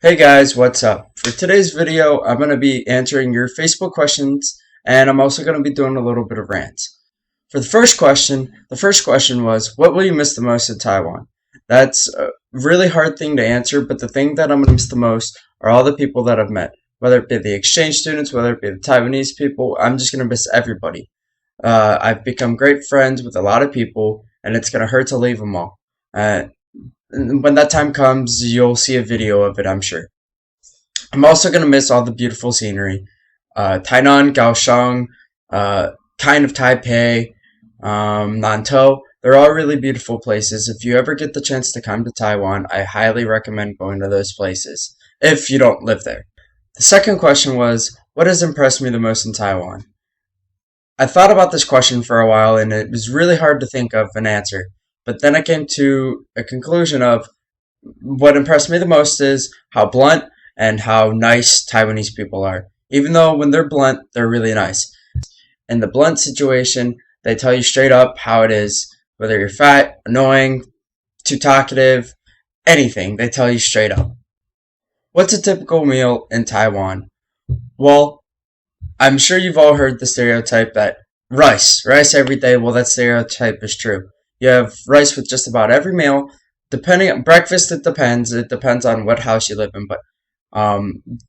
Hey guys, what's up? For today's video, I'm going to be answering your Facebook questions, and I'm also going to be doing a little bit of rants. For the first question was, what will you miss the most in Taiwan? That's a really hard thing to answer, but the thing that I'm going to miss the most are all the people that I've met. Whether it be the exchange students, whether it be the Taiwanese people, I'm just going to miss everybody. I've become great friends with a lot of people, and it's going to hurt to leave them all. When that time comes, you'll see a video of it, I'm sure. I'm also going to miss all the beautiful scenery. Tainan, Kaohsiung, kind of Taipei, Nantou. They're all really beautiful places. If you ever get the chance to come to Taiwan, I highly recommend going to those places, if you don't live there. The second question was, what has impressed me the most in Taiwan? I thought about this question for a while, and it was really hard to think of an answer. But then I came to a conclusion of what impressed me the most is how blunt and how nice Taiwanese people are. Even though when they're blunt, they're really nice. In the blunt situation, they tell you straight up how it is. Whether you're fat, annoying, too talkative, anything, they tell you straight up. What's a typical meal in Taiwan? Well, I'm sure you've all heard the stereotype that rice every day. Well, that stereotype is true. You have rice with just about every meal. Depending on breakfast, it depends. It depends on what house you live in, but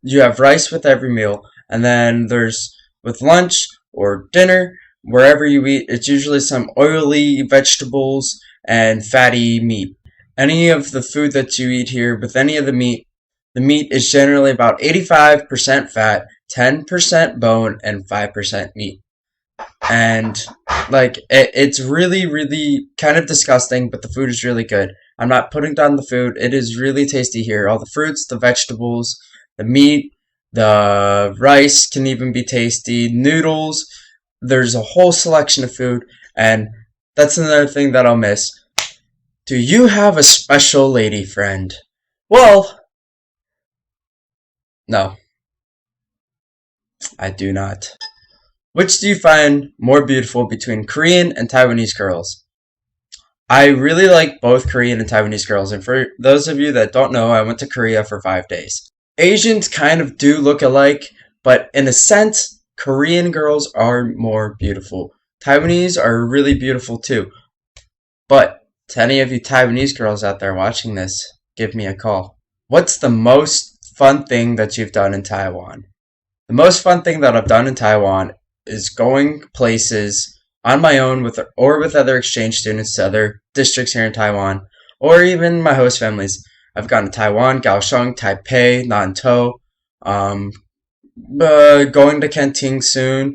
you have rice with every meal, and then there's with lunch or dinner, wherever you eat, it's usually some oily vegetables and fatty meat. Any of the food that you eat here with any of the meat is generally about 85% fat, 10% bone, and 5% meat. And like it's really kind of disgusting, but the food is really good. I'm not putting down the food. It is really tasty here. All the fruits, the vegetables, the meat, the rice can even be tasty. Noodles. There's a whole selection of food, and that's another thing that I'll miss. Do you have a special lady friend? Well, no, I do not. Which do you find more beautiful between Korean and Taiwanese girls? I really like both Korean and Taiwanese girls, and for those of you that don't know, I went to Korea for 5 days. Asians kind of do look alike, but in a sense, Korean girls are more beautiful. Taiwanese are really beautiful too. But to any of you Taiwanese girls out there watching this, give me a call. What's the most fun thing that you've done in Taiwan? The most fun thing that I've done in Taiwan is going places on my own with other exchange students to other districts here in Taiwan, or even my host families. I've gone to Taiwan, Kaohsiung, Taipei, Nantou, going to Kenting soon.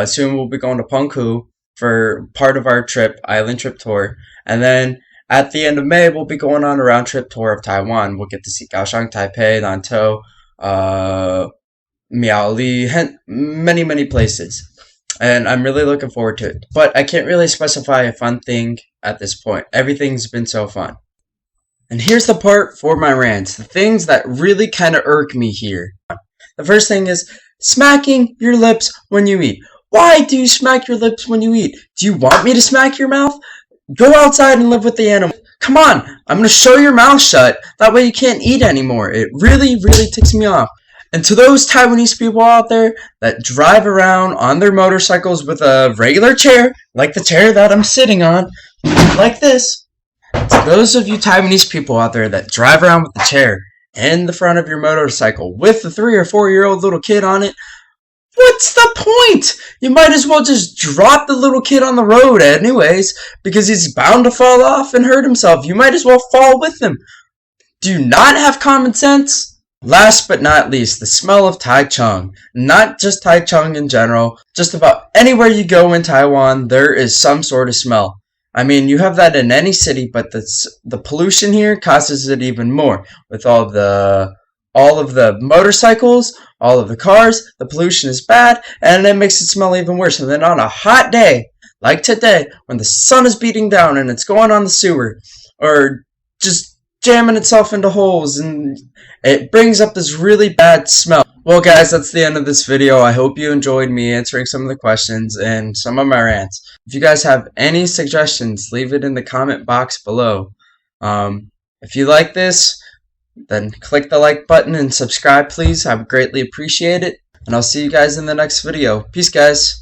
Soon we'll be going to Penghu for part of our trip, island trip tour. And then at the end of May, we'll be going on a round trip tour of Taiwan. We'll get to see Kaohsiung, Taipei, Nantou, Miaoli, many places. And I'm really looking forward to it. But I can't really specify a fun thing at this point. Everything's been so fun. And here's the part for my rants. The things that really kind of irk me here. The first thing is smacking your lips when you eat. Why do you smack your lips when you eat? Do you want me to smack your mouth? Go outside and live with the animals. Come on, I'm going to show your mouth shut. That way you can't eat anymore. It really ticks me off. And to those Taiwanese people out there that drive around on their motorcycles with a regular chair, like the chair that I'm sitting on, like this. To those of you Taiwanese people out there that drive around with the chair in the front of your motorcycle with the 3 or 4-year-old little kid on it, what's the point? You might as well just drop the little kid on the road anyways, because he's bound to fall off and hurt himself. You might as well fall with him. Do you not have common sense? Last but not least, the smell of Taichung. Not just Taichung in general, just about anywhere you go in Taiwan, there is some sort of smell. I mean, you have that in any city, but the pollution here causes it even more. With all of the motorcycles, all of the cars, the pollution is bad, and it makes it smell even worse. And then on a hot day, like today, when the sun is beating down and it's going on the sewer, or just jamming itself into holes, and it brings up this really bad smell. Well guys, that's the end of this video. I hope you enjoyed me answering some of the questions and some of my rants. If you guys have any suggestions, leave it in the comment box below. If you like this, then click the like button and subscribe, please. I would greatly appreciate it. And I'll see you guys in the next video. Peace, guys.